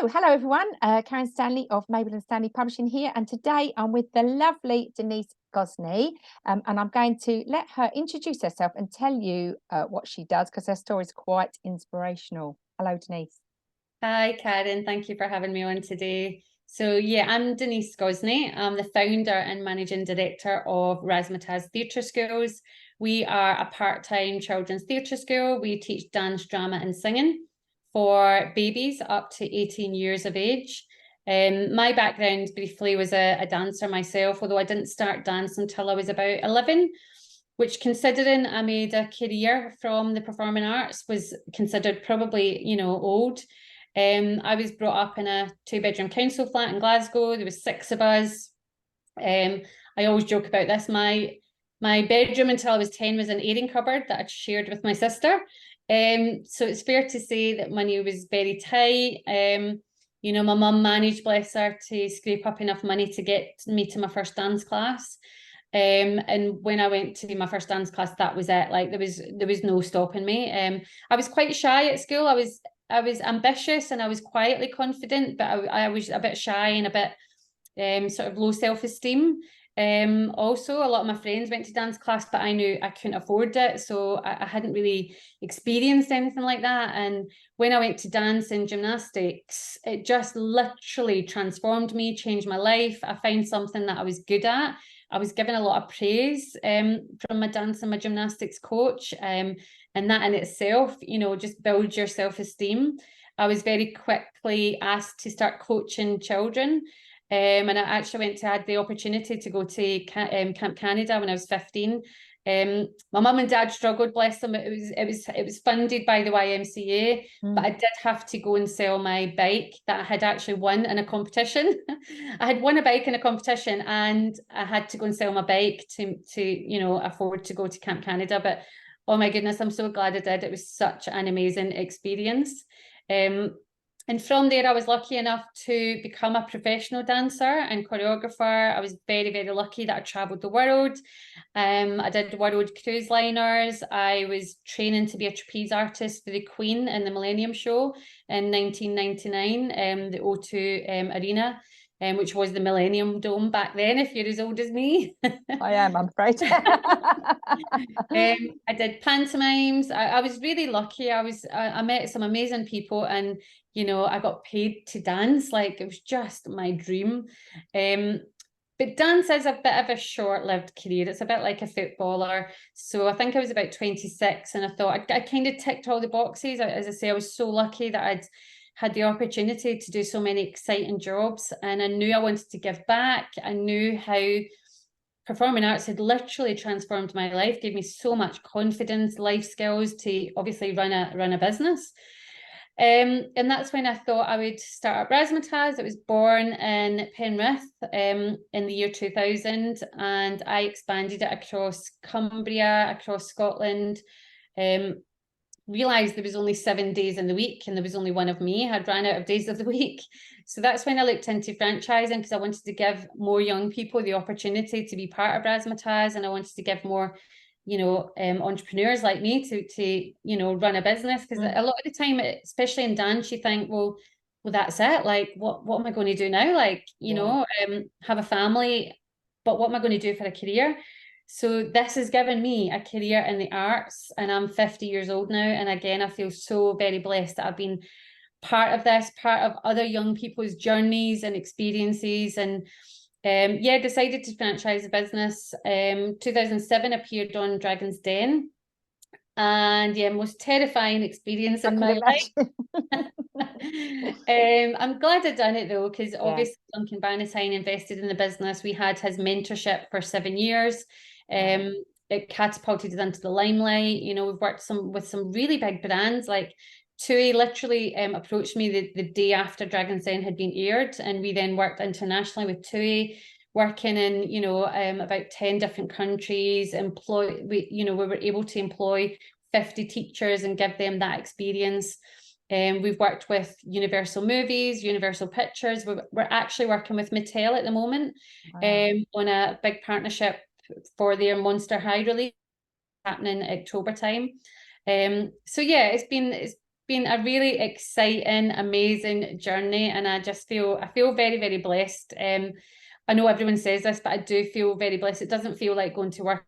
So, hello everyone, Karen Stanley of Mabel and Stanley Publishing here, and today I'm with the lovely Denise Gosney, and I'm going to let her introduce herself and tell you what she does, because her story is quite inspirational. Hello, Denise. Hi, Karen. Thank you for having me on today. So yeah, I'm Denise Gosney. I'm the founder and managing director of Razzamatazz Theatre Schools. We are a part-time children's theatre school. We teach dance, drama and singing for babies up to 18 years of age. My background briefly was a dancer myself, although I didn't start dance until I was about 11, which, considering I made a career from the performing arts, was considered probably, old. I was brought up in a 2-bedroom council flat in Glasgow. There was 6 of us. I always joke about this. My bedroom until I was 10 was an airing cupboard that I shared with my sister. So it's fair to say that money was very tight. My mum managed, bless her, to scrape up enough money to get me to my first dance class. And when I went to my first dance class, that was it. Like there was no stopping me. I was quite shy at school. I was ambitious and I was quietly confident, but I was a bit shy and a bit sort of low self-esteem. Also, a lot of my friends went to dance class, but I knew I couldn't afford it, so I hadn't really experienced anything like that. And when I went to dance and gymnastics, it just literally transformed me, changed my life. I found something that I was good at. I was given a lot of praise from my dance and my gymnastics coach, and that in itself, just builds your self-esteem. I was very quickly asked to start coaching children. And I actually had the opportunity to go to Camp Canada when I was 15. My mum and dad struggled, bless them. It was funded by the YMCA, but I did have to go and sell my bike that I had actually won in a competition. I had won a bike in a competition, and I had to go and sell my bike to afford to go to Camp Canada. But oh my goodness, I'm so glad I did. It was such an amazing experience. And from there, I was lucky enough to become a professional dancer and choreographer. I was very, very lucky that I travelled the world. I did world cruise liners. I was training to be a trapeze artist for the Queen in the Millennium Show in 1999, the O2 Arena, which was the Millennium Dome back then, if you're as old as me. I am, I'm afraid. I did pantomimes. I was really lucky. I met some amazing people, and I got paid to dance. Like, it was just my dream. But dance is a bit of a short-lived career. It's a bit like a footballer. So I think I was about 26, and I thought I kind of ticked all the boxes. As I say, I was so lucky that I'd had the opportunity to do so many exciting jobs, and I knew I wanted to give back. I knew how performing arts had literally transformed my life, gave me so much confidence, life skills to obviously run a business. And that's when I thought I would start up Razzamatazz. It was born in Penrith in the year 2000, and I expanded it across Cumbria, across Scotland. Realised there was only 7 days in the week and there was only one of me. I'd ran out of days of the week. So that's when I looked into franchising, because I wanted to give more young people the opportunity to be part of Razzamatazz, and I wanted to give more entrepreneurs like me to run a business, because a lot of the time, especially in dance, you think, well that's it, like what am I going to do now, like have a family, but what am I going to do for a career? So this has given me a career in the arts, and I'm 50 years old now, and again I feel so very blessed that I've been part of this, part of other young people's journeys and experiences. And decided to franchise the business. 2007 appeared on Dragon's Den, and most terrifying experience in my life. I'm glad I'd done it though, because obviously Duncan Bannatyne invested in the business. We had his mentorship for 7 years. It catapulted us into the limelight. We've worked with some really big brands. Like TUI literally approached me the day after Dragon's Den had been aired, and we then worked internationally with TUI, working in about 10 different countries. We were able to employ 50 teachers and give them that experience. We've worked with Universal Movies, Universal Pictures. We're actually working with Mattel at the moment. On a big partnership for their Monster High release happening October time. So yeah, it's been been a really exciting, amazing journey, and I feel very, very blessed. I know everyone says this, but I do feel very blessed. It doesn't feel like going to work.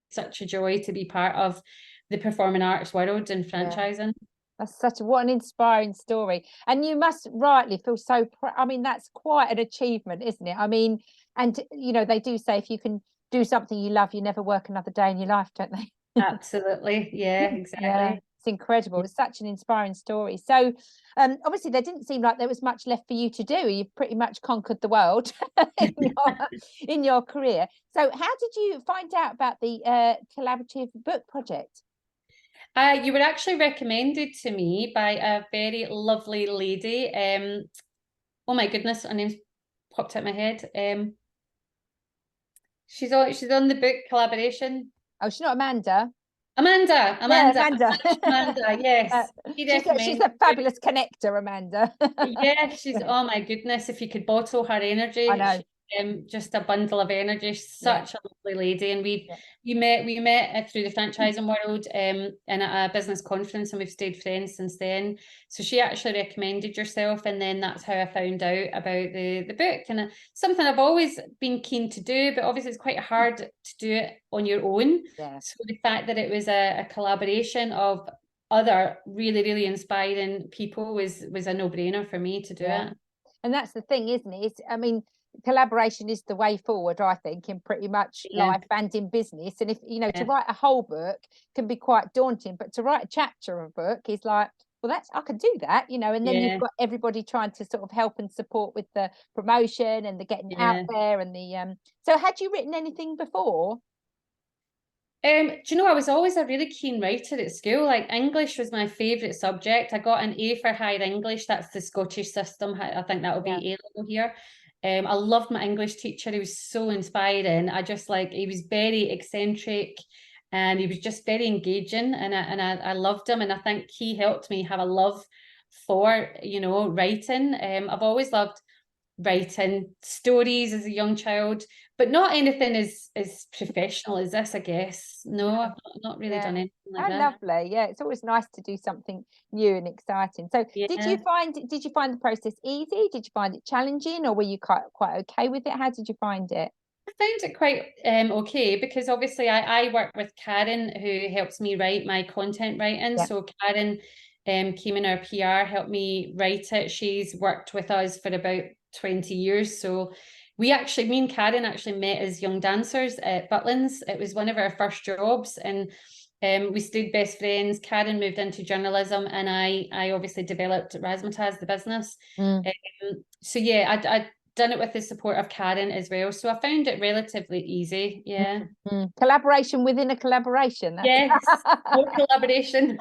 It's such a joy to be part of the performing arts world and franchising. That's what an inspiring story. And you must rightly feel so proud. I mean, that's quite an achievement, isn't it? I mean, and you know, they do say if you can do something you love, you never work another day in your life, don't they? Absolutely. Yeah, exactly. It's incredible. It's such an inspiring story. So obviously there didn't seem like there was much left for you to do. You've pretty much conquered the world in your career. So how did you find out about the collaborative book project? You were actually recommended to me by a very lovely lady. Oh my goodness, her name's popped out my head. She's on the book collaboration. Oh, she's not Amanda. Amanda. Yeah, Amanda. Amanda, yes. She's a fabulous connector, Amanda. Yeah, oh my goodness, if you could bottle her energy. I know. Just a bundle of energy. Such a lovely lady, and we met through the franchising world and at a business conference, and we've stayed friends since then. So she actually recommended yourself, and then that's how I found out about the book. And something I've always been keen to do, but obviously it's quite hard to do it on your own. So the fact that it was a collaboration of other really, really inspiring people was a no-brainer for me to do it. And that's the thing, isn't it? I mean, collaboration is the way forward, I think, in pretty much life and in business. And if you know, to write a whole book can be quite daunting, but to write a chapter of a book is like, well, I can do that, you know. And then you've got everybody trying to sort of help and support with the promotion and the getting out there and the so had you written anything before? Do you know, I was always a really keen writer at school. Like, English was my favourite subject. I got an A for higher English. That's the Scottish system. I think that will be A level here. I loved my English teacher. He was so inspiring. He was very eccentric and he was just very engaging, and I loved him. And I think he helped me have a love for, you know, writing. I've always loved writing stories as a young child, but not anything as professional as this, I guess. No, I've not really done anything like that. Lovely. Yeah, it's always nice to do something new and exciting. So did you find the process easy? Did you find it challenging, or were you quite okay with it? How did you find it? I found it quite okay, because obviously I work with Karen, who helps me write my content writing. So Karen came in, our PR, helped me write it. She's worked with us for about 20 years. So me and Karen actually met as young dancers at Butlins. It was one of our first jobs, and we stayed best friends. Karen moved into journalism, and I obviously developed Razzamatazz, the business. So yeah, I'd done it with the support of Karen as well. So I found it relatively easy. Yeah. Collaboration within a collaboration. Yes, more collaboration.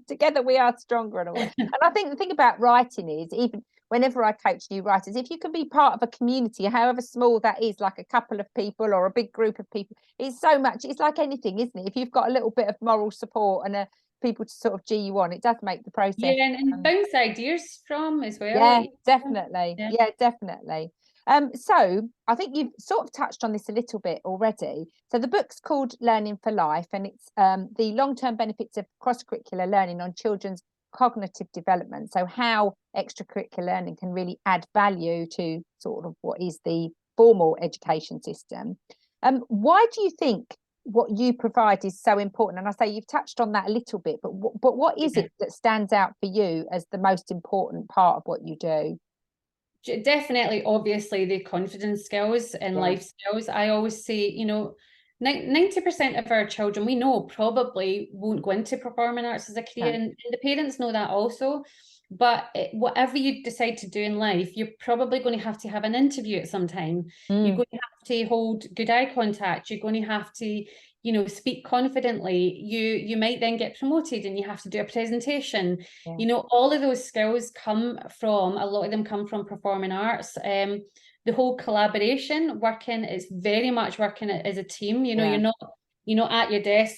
Together we are stronger and all. And I think the thing about writing is, even whenever I coach new writers, if you can be part of a community, however small that is, like a couple of people or a big group of people, it's like anything, isn't it? If you've got a little bit of moral support and people to sort of G you on, it does make the process. Yeah, and bounce ideas from as well. Yeah, definitely. Yeah, definitely. So I think you've sort of touched on this a little bit already. So the book's called Learning for Life, and it's the long-term benefits of cross-curricular learning on children's cognitive development. So how extracurricular learning can really add value to sort of what is the formal education system. Why do you think what you provide is so important? And I say you've touched on that a little bit, but what is it that stands out for you as the most important part of what you do? Definitely, obviously, the confidence skills and life skills. I always say, you know, 90% of our children, we know, probably won't go into performing arts as a career, and the parents know that also. But whatever you decide to do in life, you're probably going to have an interview at some time. You're going to have to hold good eye contact. You're going to have to, you know, speak confidently. You might then get promoted and you have to do a presentation. You know, all of those skills a lot of them come from performing arts. The whole collaboration working is very much working as a team. You know, you're not at your desk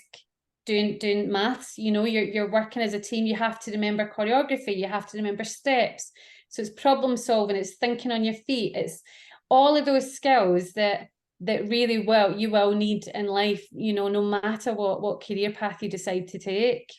doing maths. You know, you're working as a team. You have to remember choreography, you have to remember steps. So it's problem solving, it's thinking on your feet, it's all of those skills that really you will need in life, you know, no matter what career path you decide to take.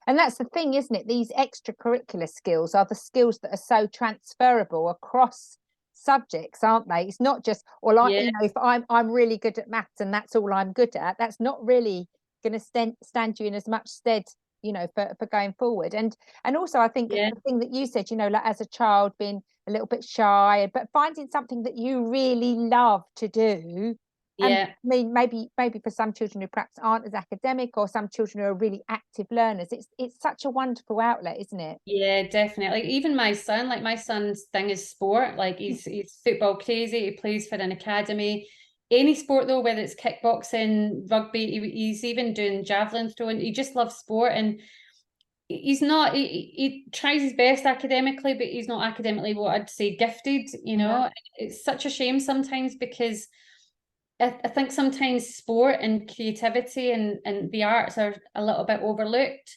And that's the thing, isn't it? These extracurricular skills are the skills that are so transferable across subjects, aren't they? It's not just, well, Yeah, if I'm really good at maths and that's all I'm good at, that's not really going to stand you in as much stead, for going forward. And also, I think yeah, the thing that you said, like as a child being a little bit shy, but finding something that you really love to do. And yeah. I mean, maybe for some children who perhaps aren't as academic, or some children who are really active learners, it's such a wonderful outlet, isn't it? Yeah, definitely. Even my son, like my son's thing is sport. Like he's football crazy. He plays for an academy. Any sport though, whether it's kickboxing, rugby, he's even doing javelin throwing. He just loves sport, and he's not. He tries his best academically, but he's not academically what I'd say gifted. You Yeah, know, it's such a shame sometimes, because I think sometimes sport and creativity and the arts are a little bit overlooked.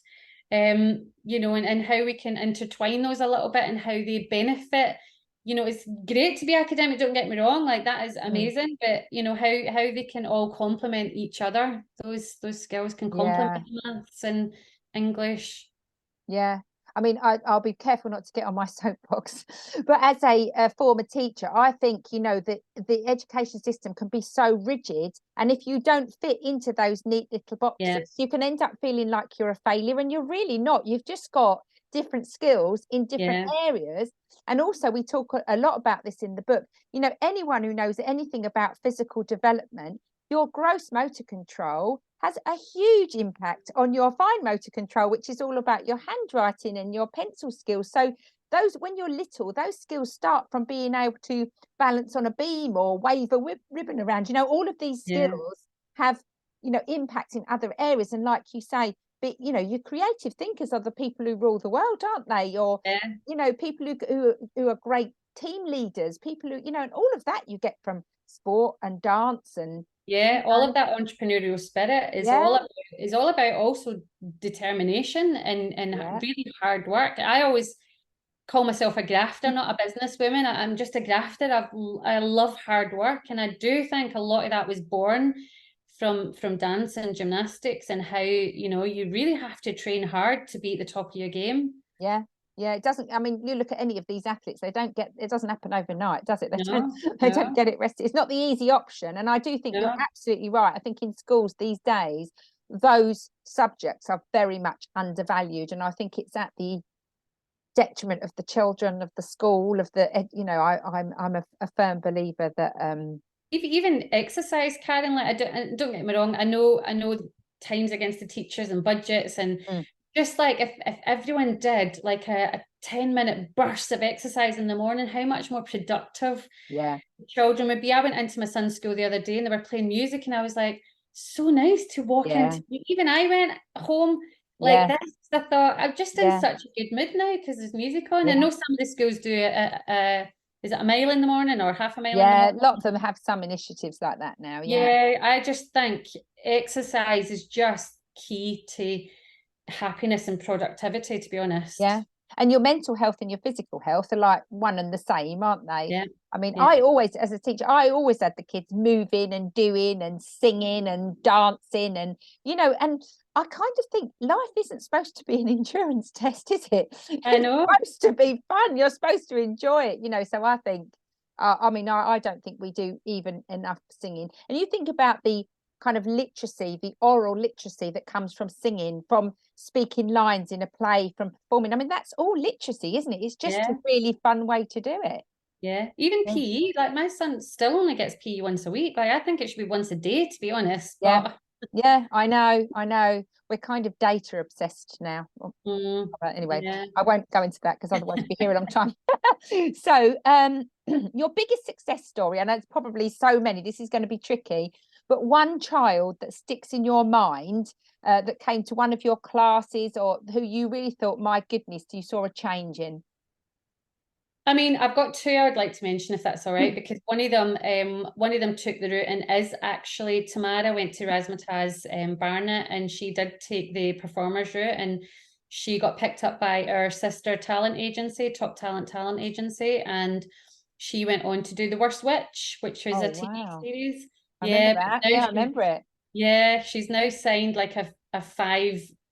And how we can intertwine those a little bit and how they benefit. It's great to be academic, don't get me wrong, like that is mm, amazing, but how they can all complement each other. Those skills can complement yeah. maths and English. Yeah. I mean, I'll be careful not to get on my soapbox, but as a former teacher, I think, that the education system can be so rigid. And if you don't fit into those neat little Yeah, boxes, you can end up feeling like you're a failure, and you're really not. You've just got different skills in different yeah, areas. And also, we talk a lot about this in the book. Anyone who knows anything about physical development, your gross motor control has a huge impact on your fine motor control, which is all about your handwriting and your pencil skills. So when you're little, those skills start from being able to balance on a beam or wave a ribbon around. All of these yeah, skills have, impact in other areas. And like you say, but your creative thinkers are the people who rule the world, aren't they? Or, yeah. people who are great team leaders, people who, and all of that you get from sport and dance and, Yeah, all of that entrepreneurial spirit yeah, is all about also determination and yeah, really hard work. I always call myself a grafter, not a businesswoman. I'm just a grafter. I love hard work, and I do think a lot of that was born from dance and gymnastics, and how you really have to train hard to be at the top of your game. yeah. Yeah, it doesn't. I mean, you look at any of these athletes; they don't get. It doesn't happen overnight, does it? They don't. No, They don't no, get it rested. It's not the easy option, and I do think you're no. absolutely right. I think in schools these days, those subjects are very much undervalued, and I think it's at the detriment of the children, of the school, of the. I'm a firm believer that Even exercise, Karen. Like don't get me wrong. I know times against the teachers and budgets, and mm, just like if everyone did like a 10-minute burst of exercise in the morning, how much more productive yeah, children would be. I went into my son's school the other day and they were playing music, and I was like, so nice to walk yeah, into. Even I went home like yeah, this. I thought I'm just in yeah, such a good mood now because there's music on. I yeah. know some of the schools do is it a mile in the morning or half a mile in the Yeah, morning? lots of them have some initiatives like that now. Yeah. Yeah, I just think exercise is just key to happiness and productivity, to be honest. Yeah. And your mental health and your physical health are like one and the same, aren't they? Yeah, I mean, yeah, I always, as a teacher, I always had the kids moving and doing and singing and dancing and I kind of think life isn't supposed to be an endurance test, is it? I It's know. supposed to be fun. You're supposed to enjoy it. So I think, I mean, I don't think we do even enough singing. And you think about the kind of literacy, the oral literacy that comes from singing, from speaking lines in a play, from performing. I mean, that's all literacy, isn't it? It's just a Yeah, really fun way to do it. yeah. Even Yeah. PE, like my son still only gets PE once a week. Like I think it should be once a day, to be honest. Yeah. But Yeah, I know. We're kind of data obsessed now. Well, but anyway, yeah. I won't go into that because otherwise we'll be here a long time. So, your biggest success story, I know it's probably so many, this is going to be tricky, but one child that sticks in your mind, that came to one of your classes, or who you really thought, my goodness, you saw a change in. I mean, I've got two I would like to mention if that's all right, because one of them took the route and is actually Tamara went to Razzamatazz Barnet, and she did take the performers route, and she got picked up by our sister talent agency, Top Talent Agency, and she went on to do The Worst Witch, which was Oh, a TV wow. series. I remember Yeah, but that. now Yeah, I remember it. she's now signed like a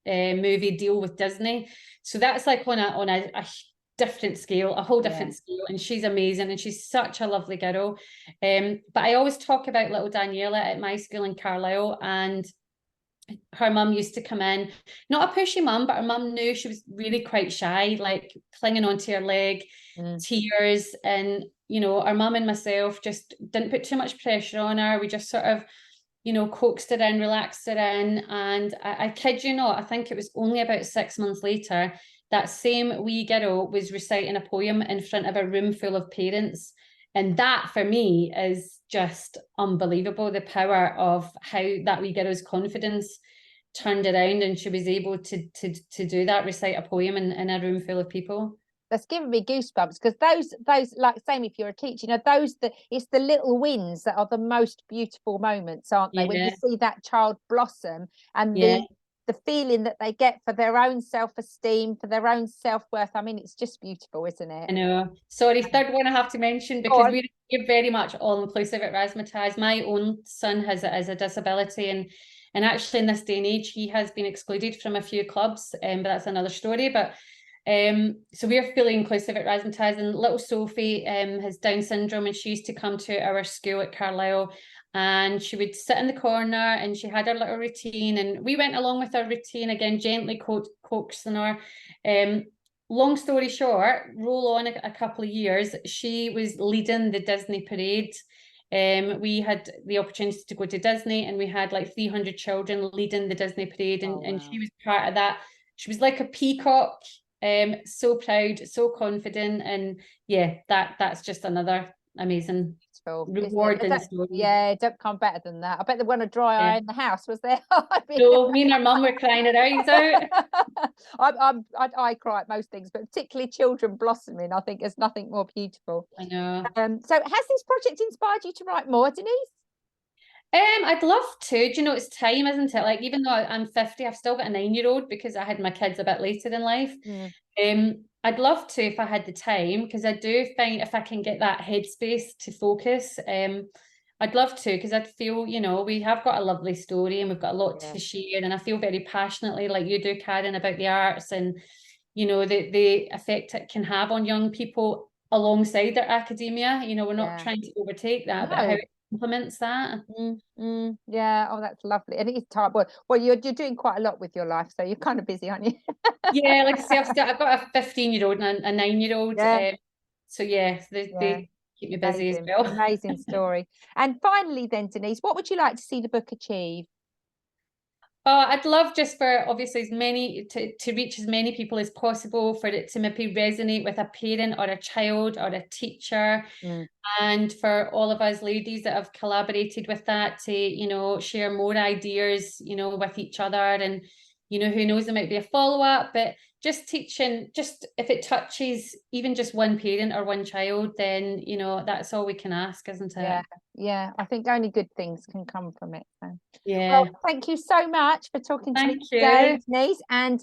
movie deal with Disney. So that's like on a different scale, a whole different scale, and she's amazing and she's such a lovely girl. But I always talk about little Daniela at my school in Carlisle, and her mum used to come in, not a pushy mum, but her mum knew she was really quite shy, like clinging onto her leg, tears, and you know, our mum and myself just didn't put too much pressure on her. We just sort of, you know, coaxed her in, relaxed her in, and I kid you not, I think it was only about 6 months later that same wee girl was reciting a poem in front of a room full of parents. And that for me is just unbelievable, the power of how that wee girl's confidence turned around and she was able to do that, recite a poem in a room full of people. That's giving me goosebumps, because those like, same if you're a teacher, you know, it's the little wins that are the most beautiful moments, aren't they? When you see that child blossom, and the feeling that they get for their own self-esteem, for their own self-worth. I mean, it's just beautiful, isn't it? I know. Sorry, third one I have to mention, because we're very much all-inclusive at Razzamatazz. My own son has a disability, and actually in this day and age, he has been excluded from a few clubs, but that's another story. But so we're fully inclusive at Razzamatazz, and little Sophie has Down syndrome, and she used to come to our school at Carlisle, and she would sit in the corner and she had her little routine, and we went along with her routine, again gently coaxing her. Long story short, roll on a couple of years, she was leading the Disney parade. We had the opportunity to go to Disney, and we had like 300 children leading the Disney parade, and she was part of that. She was like a peacock. So proud, so confident, and yeah, that's just another amazing rewarding story. Yeah, don't come better than that. I bet there wasn't a dry eye in the house, was there? No, me and our mum were crying our eyes out. I cry at most things, but particularly children blossoming, I think there's nothing more beautiful. I know. So has this project inspired you to write more, Denise? I'd love to. Do you know, it's time, isn't it? Like, even though I'm 50, I've still got a 9-year-old because I had my kids a bit later in life. I'd love to if I had the time, because I do find if I can get that headspace to focus, I'd love to, because I'd feel, you know, we have got a lovely story and we've got a lot to share, and I feel very passionately, like you do, Karen, about the arts and, you know, the effect it can have on young people alongside their academia. You know, we're not trying to overtake that, but how it implements that. Yeah, oh, that's lovely. And it is time. Well, you're doing quite a lot with your life, so you're kind of busy, aren't you? Yeah, like I say, I've got a 15-year-old and a 9-year-old. So yeah, they keep me busy as well. Amazing story. And finally then, Denise, what would you like to see the book achieve? I'd love just for obviously as many to reach as many people as possible, for it to maybe resonate with a parent or a child or a teacher, and for all of us ladies that have collaborated with that to, you know, share more ideas, you know, with each other, and you know, who knows, there might be a follow-up, but just teaching, just if it touches even just one parent or one child, then you know, that's all we can ask, isn't it? Yeah, I think only good things can come from it. So. Yeah. Well, thank you so much for talking to me today, Denise. And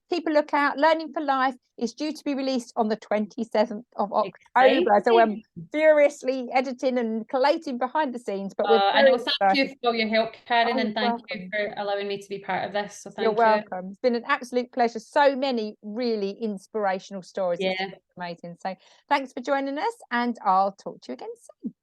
keep a lookout. Learning for Life is due to be released on the 27th of October. So I'm furiously editing and collating behind the scenes. But we're I know. Thank you for all your help, Karen, and thank you for allowing me to be part of this. So thank you. You're welcome. It's been an absolute pleasure. So many really inspirational stories. Yeah. It's amazing. So thanks for joining us, and I'll talk to you again soon.